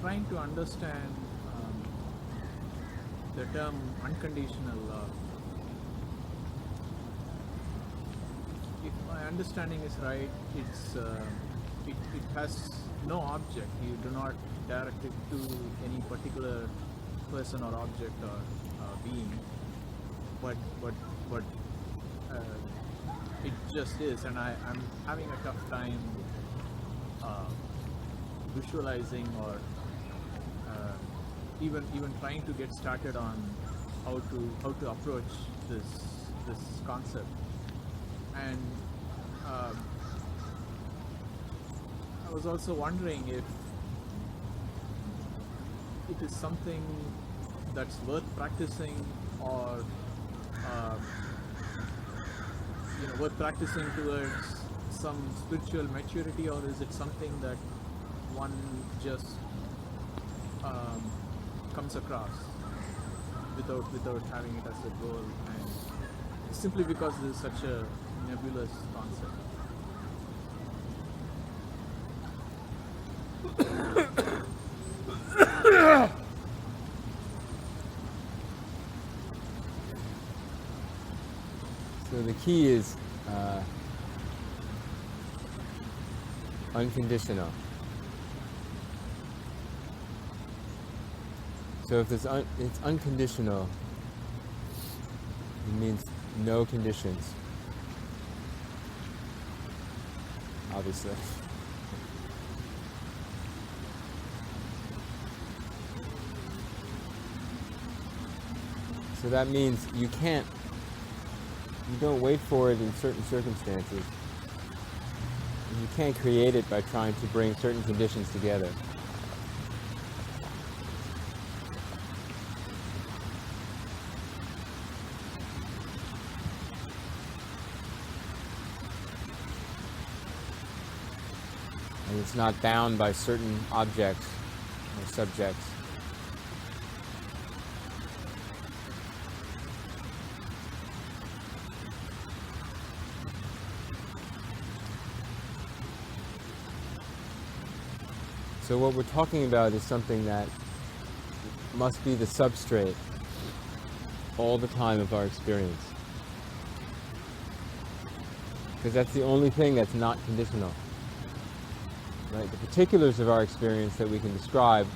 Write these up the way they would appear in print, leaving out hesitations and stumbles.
trying to understand the term unconditional love. If my understanding is right, it has no object. You do not direct it to any particular person or object or being, but it just is, and I'm having a tough time visualizing or even trying to get started on how to approach this concept. And I was also wondering if it is something that's worth practicing, or worth practicing towards some spiritual maturity, or is it something that one just comes across without having it as a goal, and simply because it is such a nebulous concept? So the key is unconditional. So if it's unconditional, it means no conditions, obviously. So that means you don't wait for it in certain circumstances. You can't create it by trying to bring certain conditions together. And it's not bound by certain objects or subjects. So what we're talking about is something that must be the substrate all the time of our experience. Because that's the only thing that's not conditional. Right? The particulars of our experience that we can describe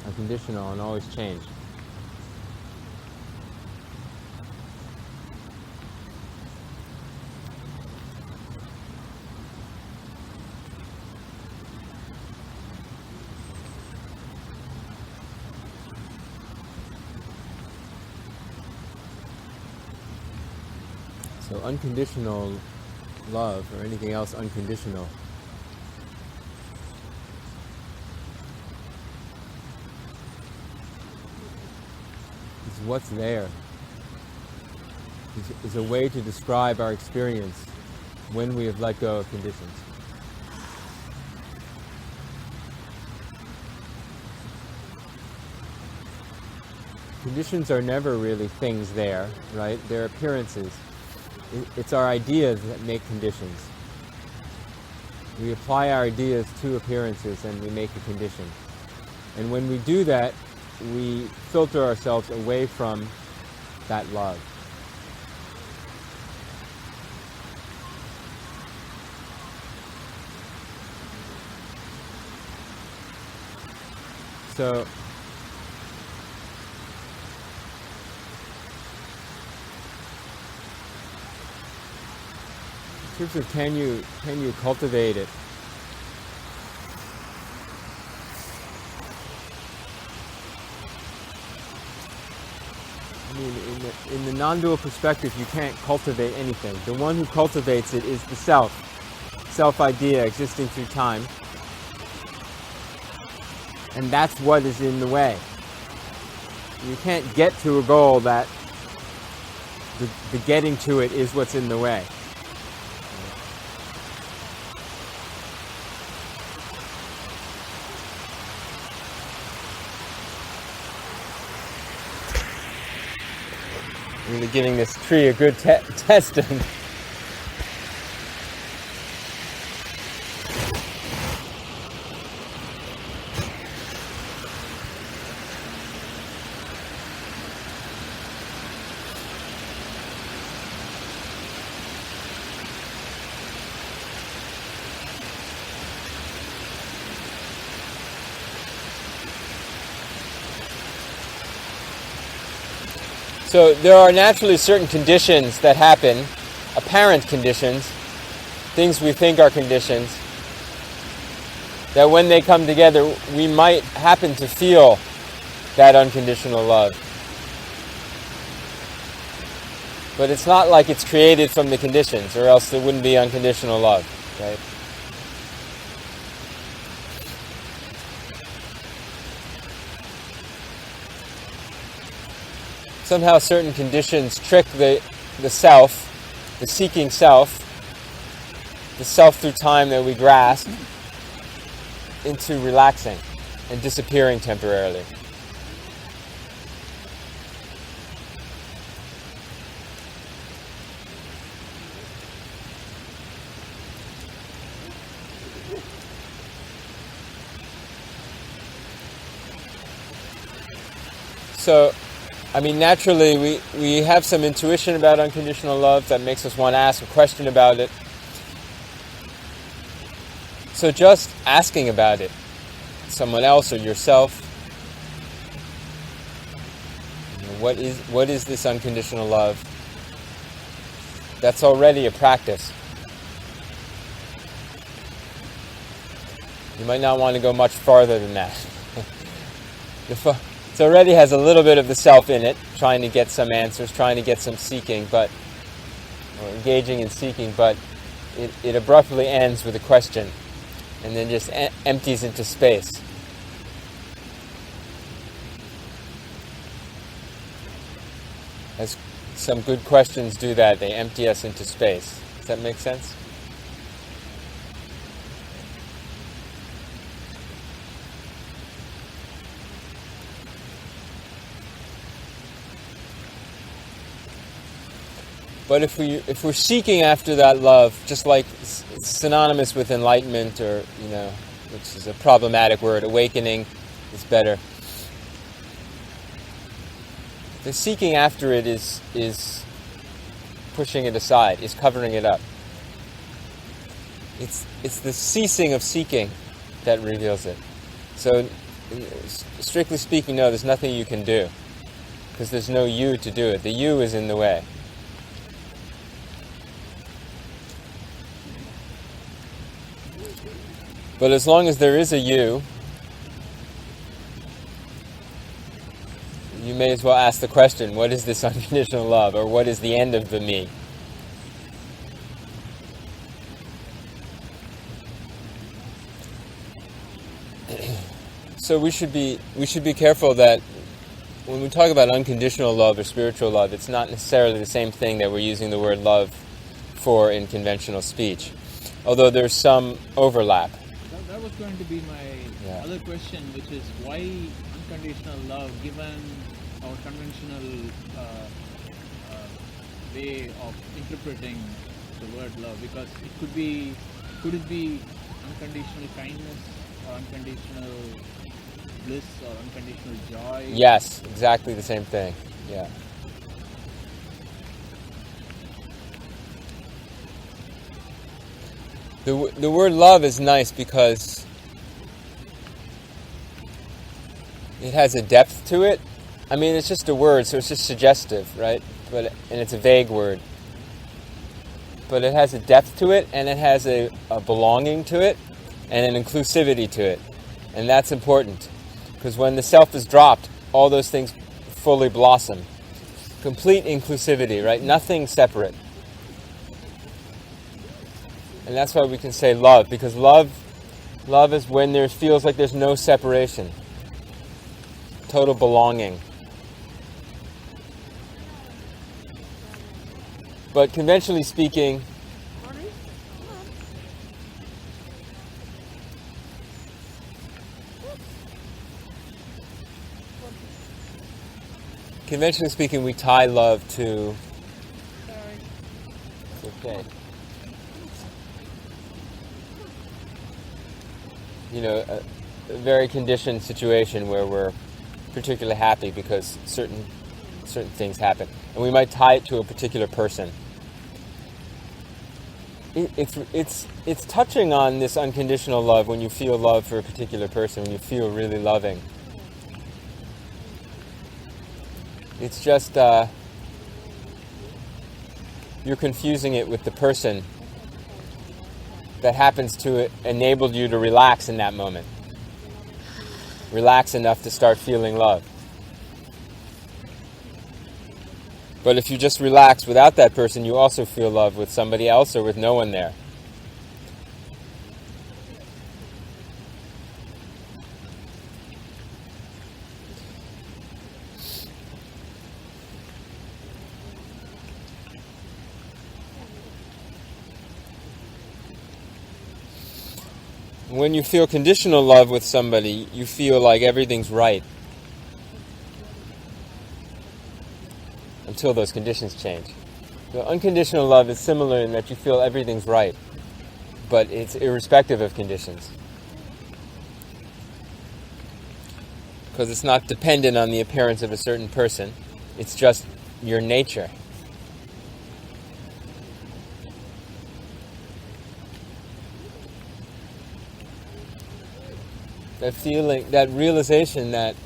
are conditional and always change. So unconditional love, or anything else unconditional, is what's there. Is a way to describe our experience when we have let go of conditions. Conditions are never really things there, right? They're appearances. It's our ideas that make conditions. We apply our ideas to appearances and we make a condition. And when we do that, we filter ourselves away from that love. So in terms of can you cultivate it? I mean, in the non-dual perspective, you can't cultivate anything. The one who cultivates it is the self-idea existing through time. And that's what is in the way. You can't get to a goal that the getting to it is what's in the way. I'm really giving this tree a good testing. So there are naturally certain conditions that happen, apparent conditions, things we think are conditions, that when they come together, we might happen to feel that unconditional love. But it's not like it's created from the conditions, or else there wouldn't be unconditional love, right? Somehow certain conditions trick the self, the seeking self, the self through time that we grasp, into relaxing and disappearing temporarily. So, I mean, naturally we have some intuition about unconditional love that makes us want to ask a question about it. So just asking about it, someone else or yourself, what is this unconditional love? That's already a practice. You might not want to go much farther than that. It already has a little bit of the self in it, trying to get some answers, trying to get some seeking, or engaging in seeking, but it abruptly ends with a question, and then just empties into space. As some good questions do that, they empty us into space. Does that make sense? But if we're seeking after that love, just like synonymous with enlightenment, or which is a problematic word, awakening is better. The seeking after it is pushing it aside, is covering it up. It's the ceasing of seeking that reveals it. So, strictly speaking, no, there's nothing you can do, because there's no you to do it. The you is in the way. But as long as there is a you may as well ask the question, what is this unconditional love? Or what is the end of the me? So we should be careful that when we talk about unconditional love or spiritual love, it's not necessarily the same thing that we're using the word love for in conventional speech. Although there's some overlap. That was going to be my other question, which is why unconditional love, given our conventional way of interpreting the word love? Because could it be unconditional kindness, or unconditional bliss, or unconditional joy? Yes, exactly the same thing. Yeah. The word love is nice because it has a depth to it. I mean, it's just a word, so it's just suggestive, right? And it's a vague word. But it has a depth to it, and it has a belonging to it, and an inclusivity to it. And that's important, because when the self is dropped, all those things fully blossom. Complete inclusivity, right? Nothing separate. And that's why we can say love, because love is when there feels like there's no separation. Total belonging. But conventionally speaking, we tie love to... Okay. A very conditioned situation where we're particularly happy because certain things happen, and we might tie it to a particular person. It's touching on this unconditional love when you feel love for a particular person, when you feel really loving. It's just you're confusing it with the person that happens to enable you to relax in that moment. Relax enough to start feeling love. But if you just relax without that person, you also feel love with somebody else or with no one there. When you feel conditional love with somebody, you feel like everything's right. Until those conditions change. So unconditional love is similar in that you feel everything's right, but it's irrespective of conditions. Because it's not dependent on the appearance of a certain person, it's just your nature. That feeling, that realization that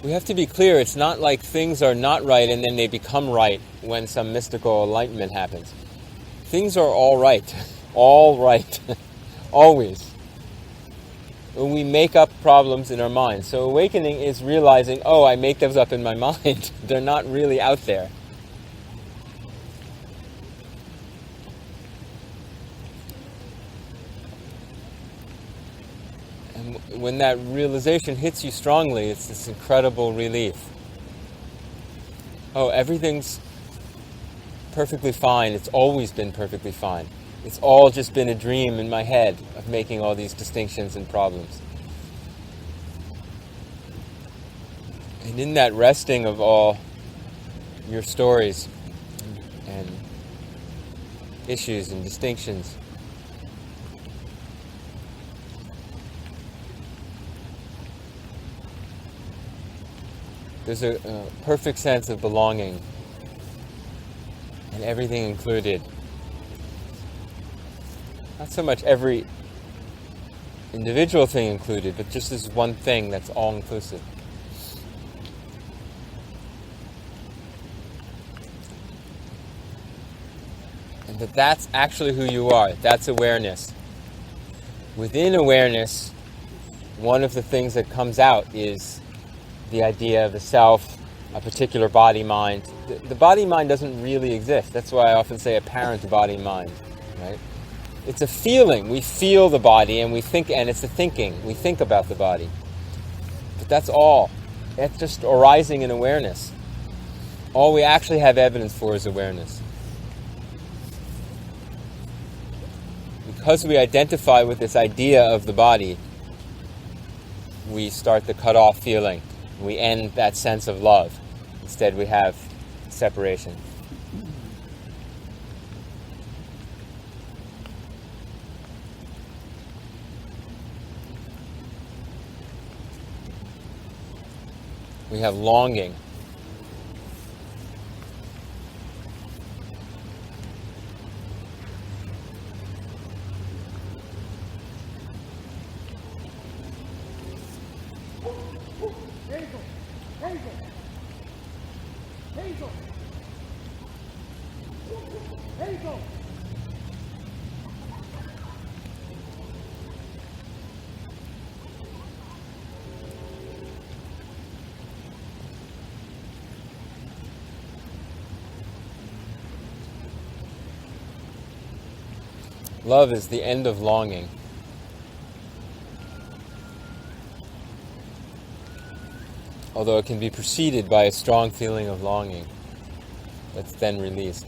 we have to be clear, it's not like things are not right and then they become right when some mystical enlightenment happens. Things are all right, always. When we make up problems in our mind. So awakening is realizing, oh, I make those up in my mind. They're not really out there. When that realization hits you strongly, it's this incredible relief. Oh, everything's perfectly fine. It's always been perfectly fine. It's all just been a dream in my head of making all these distinctions and problems. And in that resting of all your stories and issues and distinctions, there's a perfect sense of belonging, and everything included. Not so much every individual thing included, but just this one thing that's all-inclusive. And that's actually who you are. That's awareness. Within awareness, one of the things that comes out is the idea of a self, a particular body-mind. The body-mind doesn't really exist. That's why I often say apparent body-mind, right? It's a feeling. We feel the body and we think, and it's a thinking. We think about the body. But that's all. That's just arising in awareness. All we actually have evidence for is awareness. Because we identify with this idea of the body, we start the cut-off feeling. We end that sense of love. Instead, we have separation. We have longing. Love is the end of longing. Although it can be preceded by a strong feeling of longing that's then released.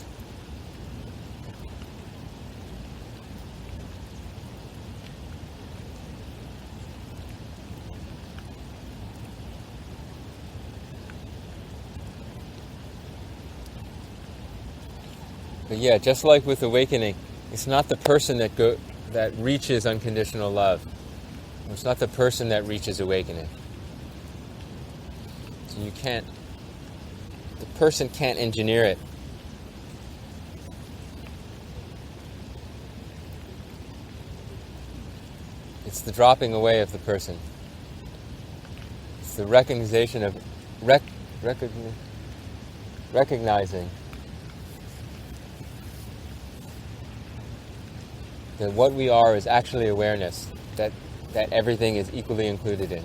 But yeah, just like with awakening, it's not the person that reaches unconditional love. It's not the person that reaches awakening. So the person can't engineer it. It's the dropping away of the person. It's the recognition of recognizing that what we are is actually awareness, that everything is equally included in.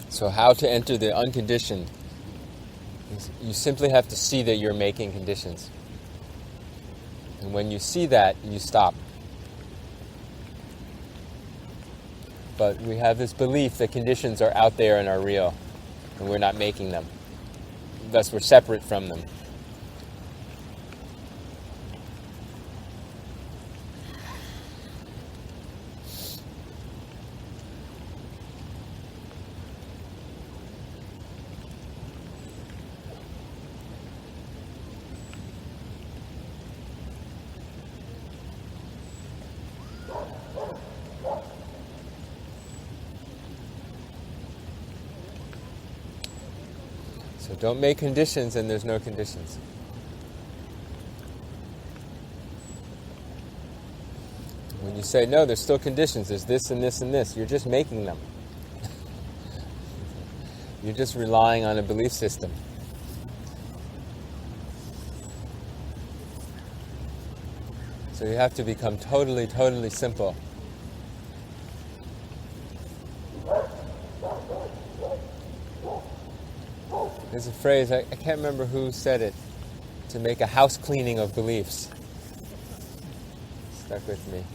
So how to enter the unconditioned? You simply have to see that you're making conditions. And when you see that, you stop. But we have this belief that conditions are out there and are real, and we're not making them. Thus we're separate from them. So don't make conditions and there's no conditions. When you say, no, there's still conditions, there's this and this and this, you're just making them. You're just relying on a belief system. So you have to become totally, totally simple. There's a phrase, I can't remember who said it, to make a house cleaning of beliefs. Stuck with me.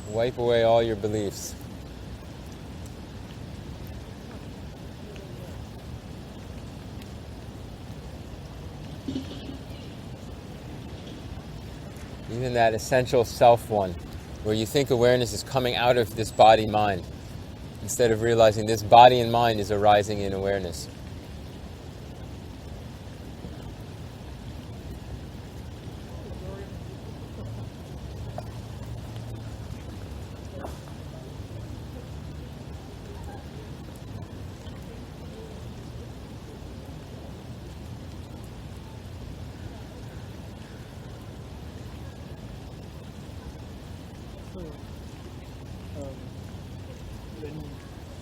Wipe away all your beliefs. Even that essential self one, where you think awareness is coming out of this body-mind, instead of realizing this body and mind is arising in awareness.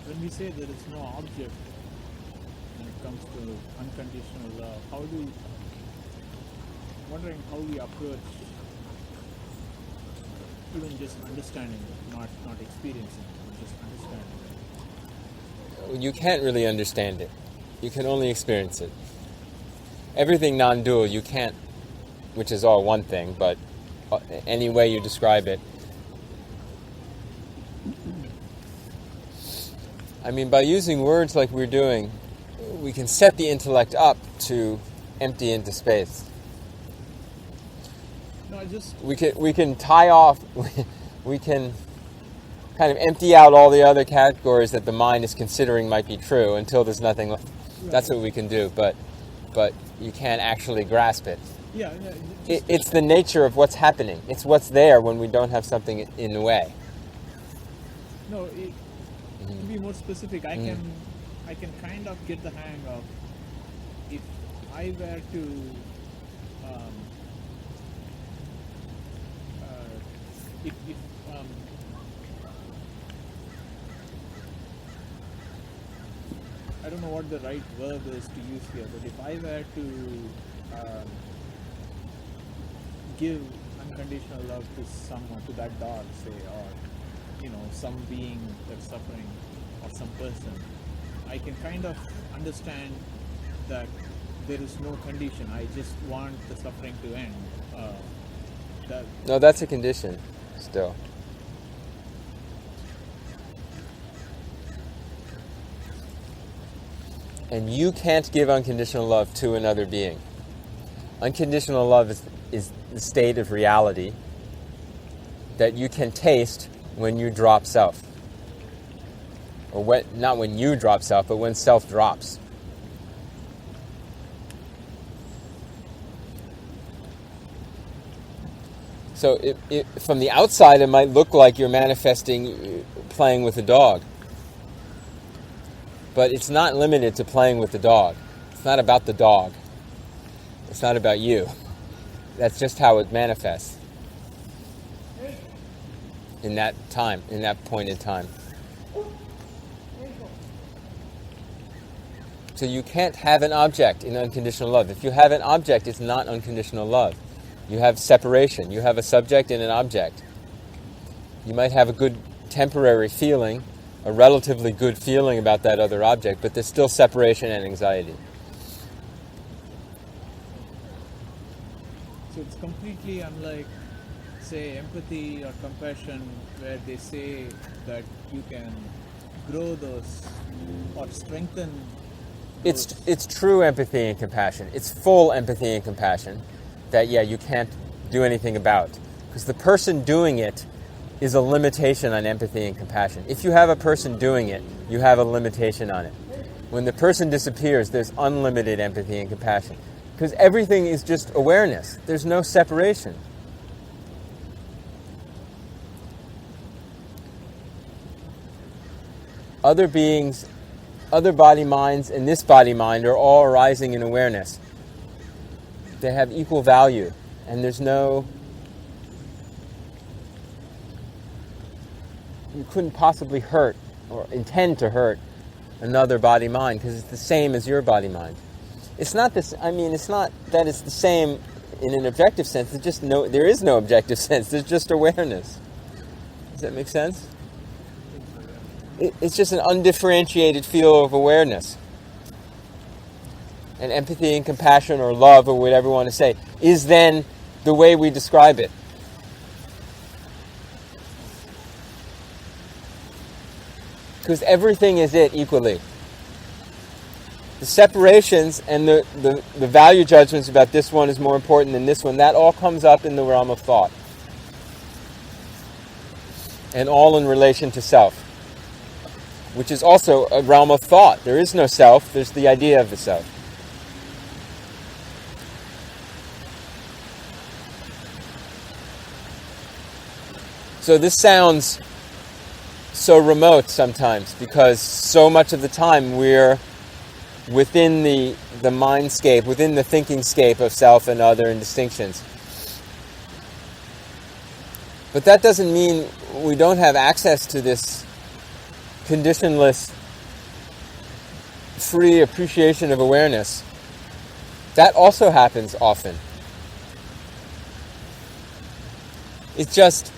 When we say there is no object when it comes to unconditional love, wondering how we approach even just understanding it, not experiencing it, but just understanding it. You can't really understand it. You can only experience it. Everything non-dual you can't, which is all one thing, but any way you describe it. I mean, by using words like we're doing, we can set the intellect up to empty into space. No, we can tie off, we can kind of empty out all the other categories that the mind is considering might be true until there's nothing left. Right. That's what we can do, but you can't actually grasp it. Yeah, it's the nature of what's happening. It's what's there when we don't have something in the way. No, to be more specific, I can kind of get the hang of if I were to I don't know what the right verb is to use here, but if I were to give unconditional love to someone, to that dog, say, or some being that's suffering, or some person, I can kind of understand that there is no condition. I just want the suffering to end. No, that's a condition still. And you can't give unconditional love to another being. Unconditional love is the state of reality that you can taste when you drop self. Or not when you drop self, but when self drops. So from the outside, it might look like you're manifesting playing with a dog. But it's not limited to playing with the dog. It's not about the dog. It's not about you. That's just how it manifests in that time, in that point in time. So you can't have an object in unconditional love. If you have an object, it's not unconditional love. You have separation. You have a subject and an object. You might have a good temporary feeling, a relatively good feeling about that other object, but there's still separation and anxiety. So it's completely unlike, say, empathy or compassion, where they say that you can grow those or strengthen those. It's true empathy and compassion. It's full empathy and compassion that, you can't do anything about. Because the person doing it is a limitation on empathy and compassion. If you have a person doing it, you have a limitation on it. When the person disappears, there's unlimited empathy and compassion. Because everything is just awareness. There's no separation. Other beings, other body minds, and this body mind are all arising in awareness. They have equal value, and there's no... You couldn't possibly hurt or intend to hurt another body mind because it's the same as your body mind. It's not this. I mean, it's not that it's the same in an objective sense. It's just there is no objective sense. There's just awareness. Does that make sense? It's just an undifferentiated field of awareness. And empathy and compassion or love or whatever you want to say is then the way we describe it. Because everything is it equally. The separations and the value judgments about this one is more important than this one, that all comes up in the realm of thought. And all in relation to self. Which is also a realm of thought. There is no self, there's the idea of the self. So this sounds so remote sometimes because so much of the time we're within the mindscape, within the thinking scape of self and other and distinctions. But that doesn't mean we don't have access to this conditionless, free appreciation of awareness. That also happens often. It's just,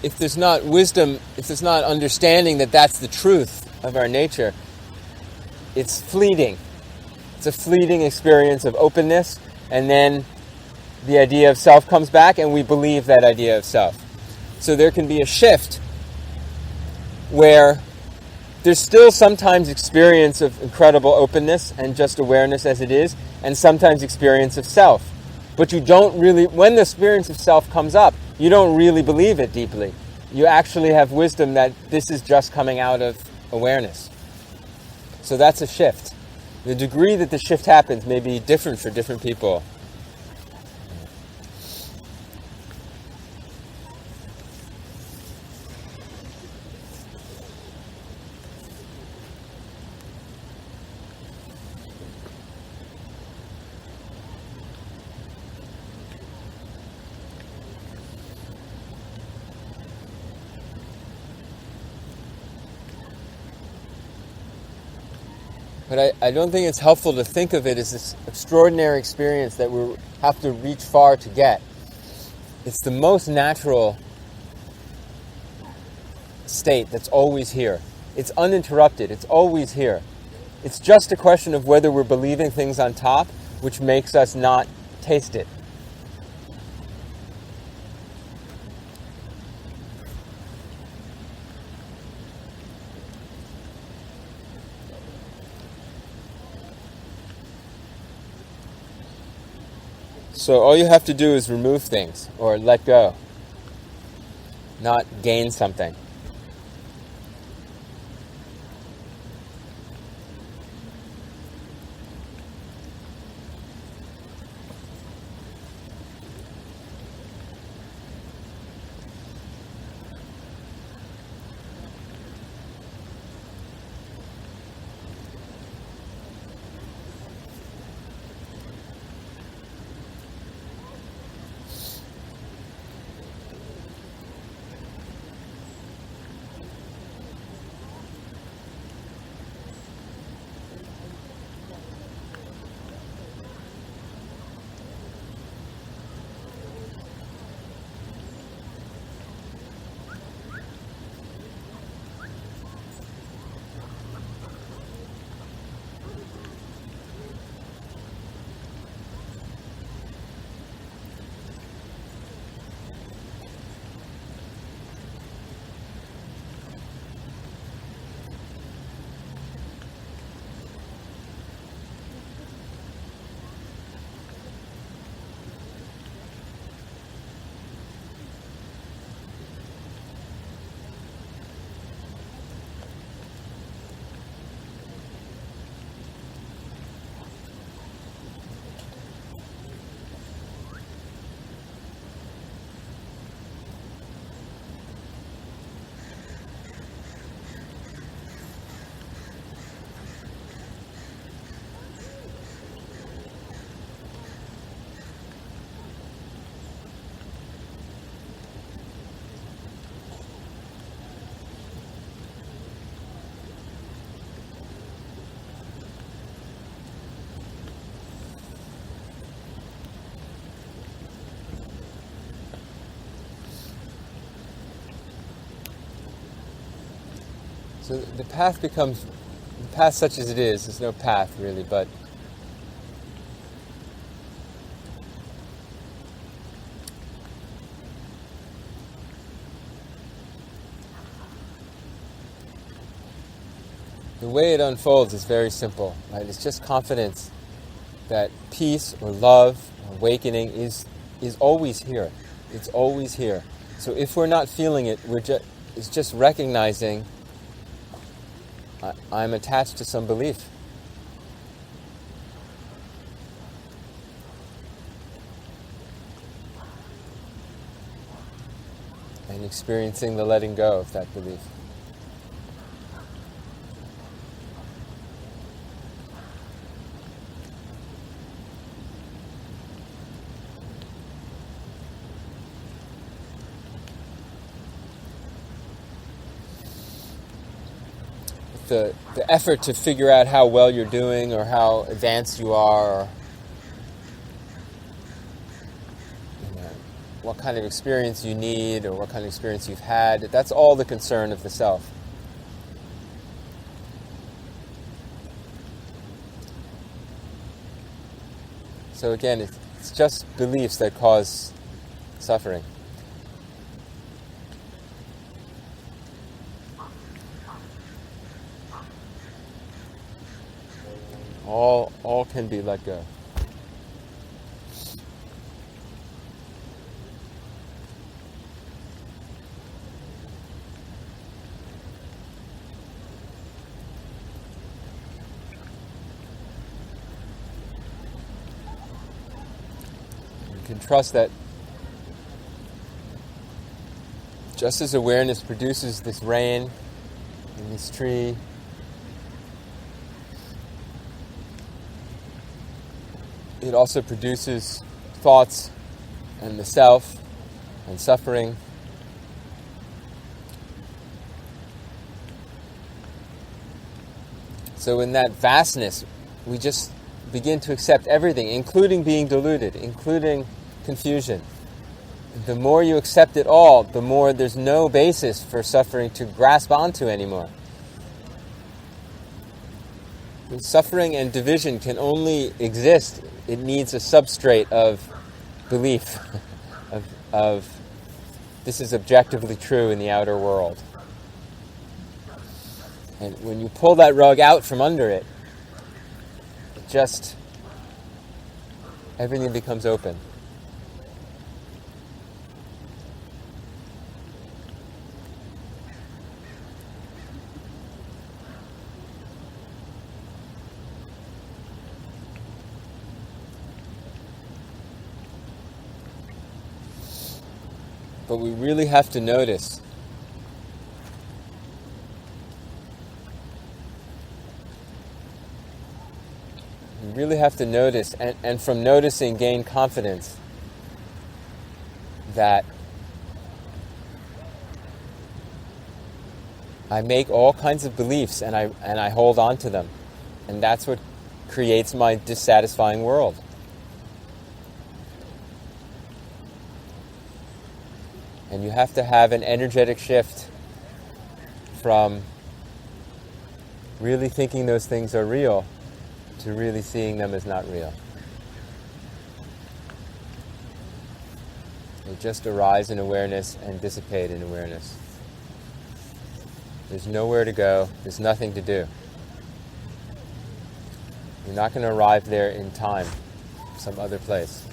if there's not wisdom, if there's not understanding that that's the truth of our nature, it's fleeting. It's a fleeting experience of openness, and then the idea of self comes back, and we believe that idea of self. So there can be a shift where there's still sometimes experience of incredible openness and just awareness as it is, and sometimes experience of self. But you don't really, when the experience of self comes up, you don't really believe it deeply. You actually have wisdom that this is just coming out of awareness. So that's a shift. The degree that the shift happens may be different for different people. But I don't think it's helpful to think of it as this extraordinary experience that we have to reach far to get. It's the most natural state that's always here. It's uninterrupted. It's always here. It's just a question of whether we're believing things on top, which makes us not taste it. So all you have to do is remove things or let go, not gain something. So the path becomes, the path such as it is, there's no path really, but the way it unfolds is very simple, right? It's just confidence that peace or love or awakening is always here. It's always here. So if we're not feeling it, it's just recognizing I'm attached to some belief. And experiencing the letting go of that belief. The effort to figure out how well you're doing or how advanced you are, or what kind of experience you need or what kind of experience you've had, that's all the concern of the self. So again, it's just beliefs that cause suffering. All can be let go. You can trust that just as awareness produces this rain and this tree, it also produces thoughts and the self and suffering. So in that vastness, we just begin to accept everything, including being deluded, including confusion. The more you accept it all, the more there's no basis for suffering to grasp onto anymore. Suffering and division can only exist. It needs a substrate of belief, of this is objectively true in the outer world. And when you pull that rug out from under it, just everything becomes open. But we really have to notice. We really have to notice, and from noticing gain confidence that I make all kinds of beliefs and I hold on to them. And that's what creates my dissatisfying world. And you have to have an energetic shift from really thinking those things are real to really seeing them as not real. They just arise in awareness and dissipate in awareness. There's nowhere to go. There's nothing to do. You're not going to arrive there in time, some other place.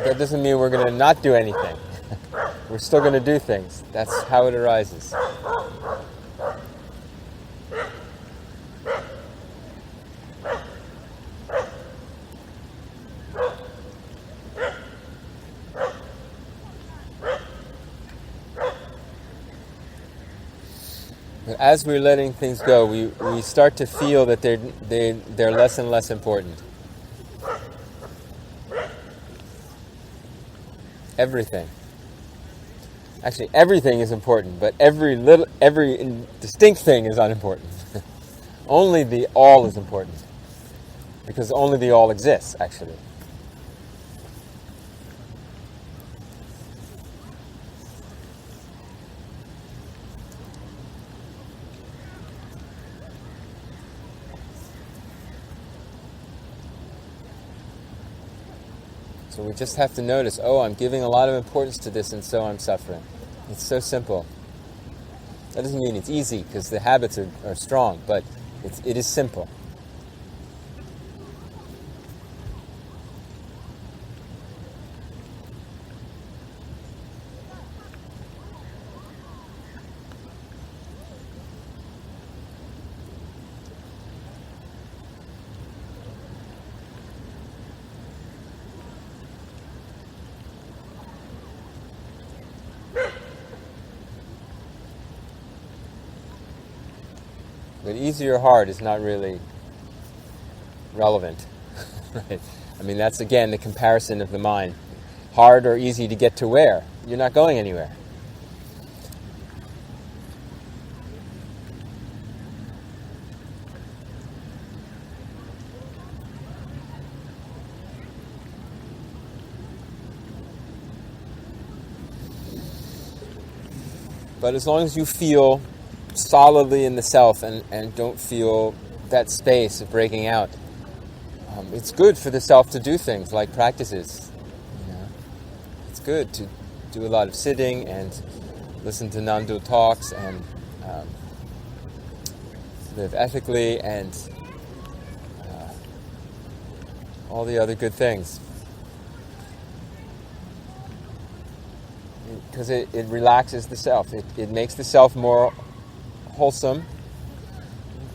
That doesn't mean we're going to not do anything. We're still going to do things. That's how it arises. But as we're letting things go, we start to feel that they're less and less important. Everything. Actually, everything is important, but every distinct thing is unimportant. Only the all is important, because only the all exists, actually. So we just have to notice, oh, I'm giving a lot of importance to this and so I'm suffering. It's so simple. That doesn't mean it's easy, because the habits are strong, but it is simple. But easy or hard is not really relevant, right? I mean, that's again the comparison of the mind. Hard or easy to get to where? You're not going anywhere. But as long as you feel solidly in the self and don't feel that space of breaking out, it's good for the self to do things like practices. You know? It's good to do a lot of sitting and listen to non-dual talks and live ethically and all the other good things. Because it relaxes the self. It makes the self more wholesome,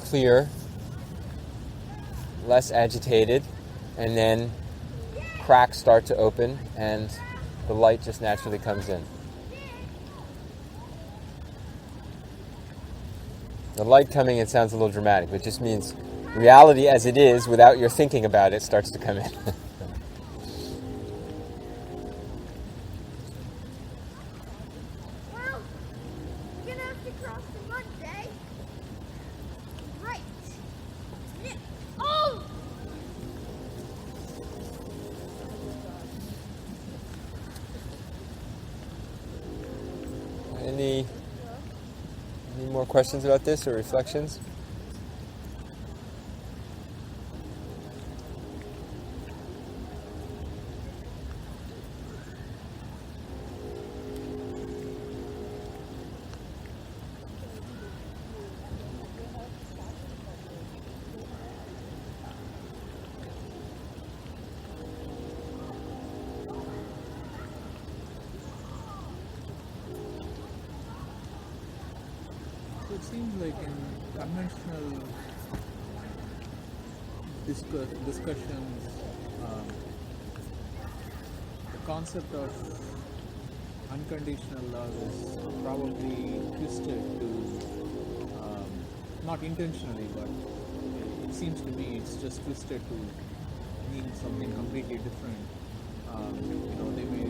clear, less agitated, and then cracks start to open and the light just naturally comes in. The light coming in sounds a little dramatic, but it just means reality as it is, without your thinking about it, starts to come in. across the mud day. Right. Oh! Any more questions about this or reflections? It seems like in conventional discussions, the concept of unconditional love is probably twisted to, not intentionally, but it seems to me it's just twisted to mean something completely different. They may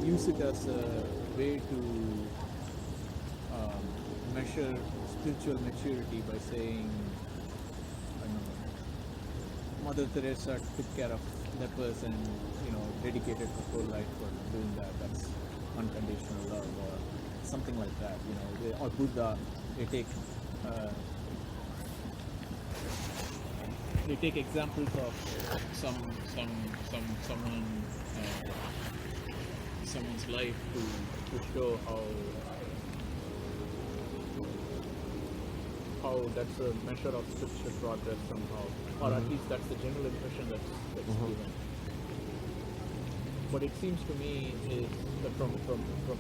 use it as a way to measure spiritual maturity by saying, I don't know, Mother Teresa took care of that person, dedicated her whole life for doing that. That's unconditional love, or something like that. Or Buddha, they take examples of someone's life to show how that's a measure of spiritual progress somehow, or at least that's the general impression that's given. What it seems to me is that from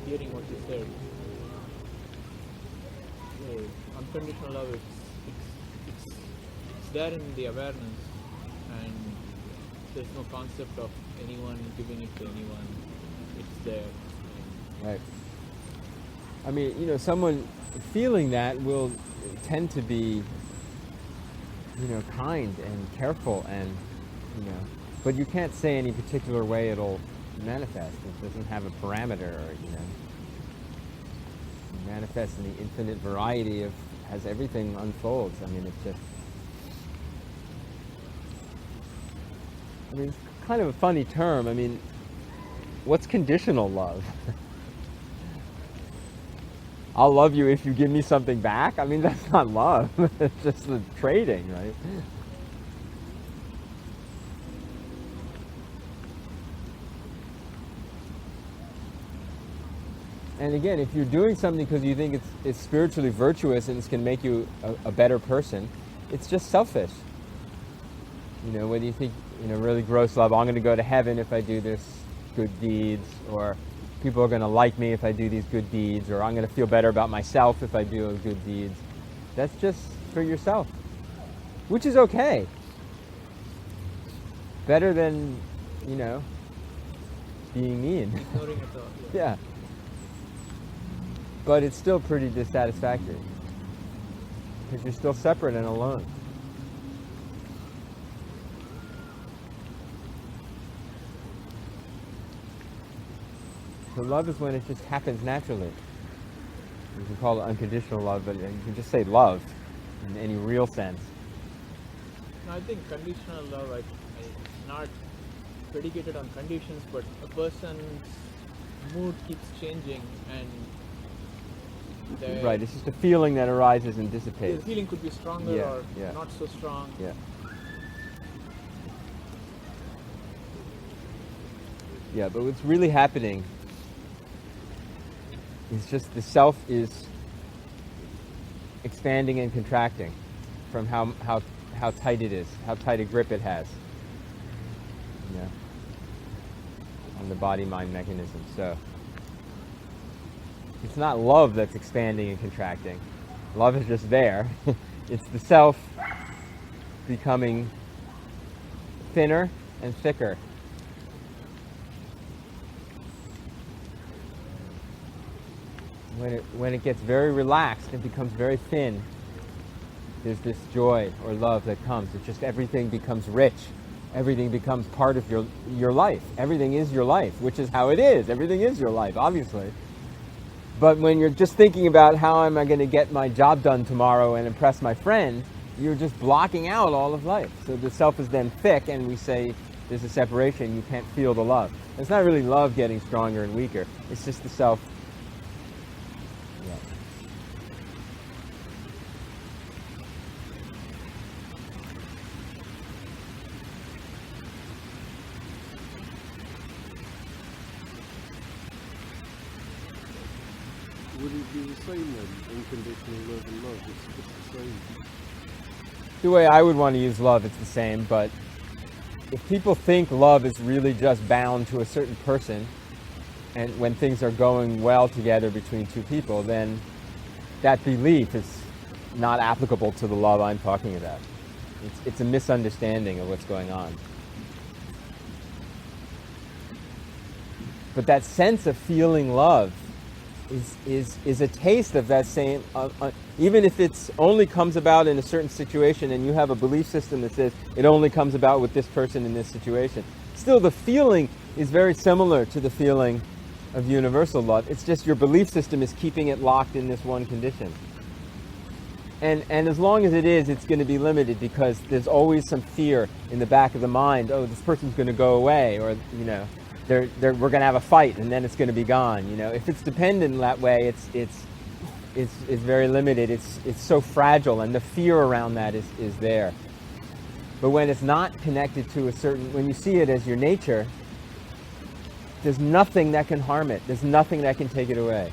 hearing what you said, unconditional love it's there in the awareness, and there's no concept of anyone giving it to anyone. It's there. Right. I mean, someone feeling that will tend to be, kind and careful, and, but you can't say any particular way it'll manifest. It doesn't have a parameter, or, it manifests in the infinite variety of, as everything unfolds. It's kind of a funny term. What's conditional love? I'll love you if you give me something back? That's not love. It's just the trading, right? And again, if you're doing something because you think it's spiritually virtuous and it's going to make you a better person, it's just selfish. Whether you think, really gross love, I'm going to go to heaven if I do this good deeds, or people are going to like me if I do these good deeds, or I'm going to feel better about myself if I do good deeds. That's just for yourself, which is okay. Better than, being mean. Ignoring it all. Yeah. But it's still pretty dissatisfactory, because you're still separate and alone. So love is when it just happens naturally. You can call it unconditional love, but you can just say love in any real sense. No, I think conditional love is not predicated on conditions, but a person's mood keeps changing, and right, it's just a feeling that arises and dissipates. The feeling could be stronger or not so strong. Yeah. Yeah, but what's really happening is just the self is expanding and contracting from how tight it is, how tight a grip it has, on the body-mind mechanism. So it's not love that's expanding and contracting. Love is just there. It's the self becoming thinner and thicker. When it gets very relaxed and becomes very thin, there's this joy or love that comes. It's just everything becomes rich. Everything becomes part of your life. Everything is your life, which is how it is. Everything is your life, obviously. But when you're just thinking about how am I going to get my job done tomorrow and impress my friend, you're just blocking out all of life. So the self is then thick, and we say there's a separation, you can't feel the love. It's not really love getting stronger and weaker, it's just the self. Yeah. Would it be the same then? Unconditional love and love, it's just the same. The way I would want to use love, it's the same, but if people think love is really just bound to a certain person, and when things are going well together between two people, then that belief is not applicable to the love I'm talking about. It's a misunderstanding of what's going on. But that sense of feeling love is a taste of that same, even if it's only comes about in a certain situation and you have a belief system that says it only comes about with this person in this situation, still the feeling is very similar to the feeling of universal love. It's just your belief system is keeping it locked in this one condition. And as long as it is, it's going to be limited because there's always some fear in the back of the mind, oh, this person's going to go away, or, you know, we're going to have a fight and then it's going to be gone. You know, if it's dependent that way, it's very limited. It's so fragile, and the fear around that is there. But when it's not connected to a certain, when you see it as your nature, there's nothing that can harm it. There's nothing that can take it away.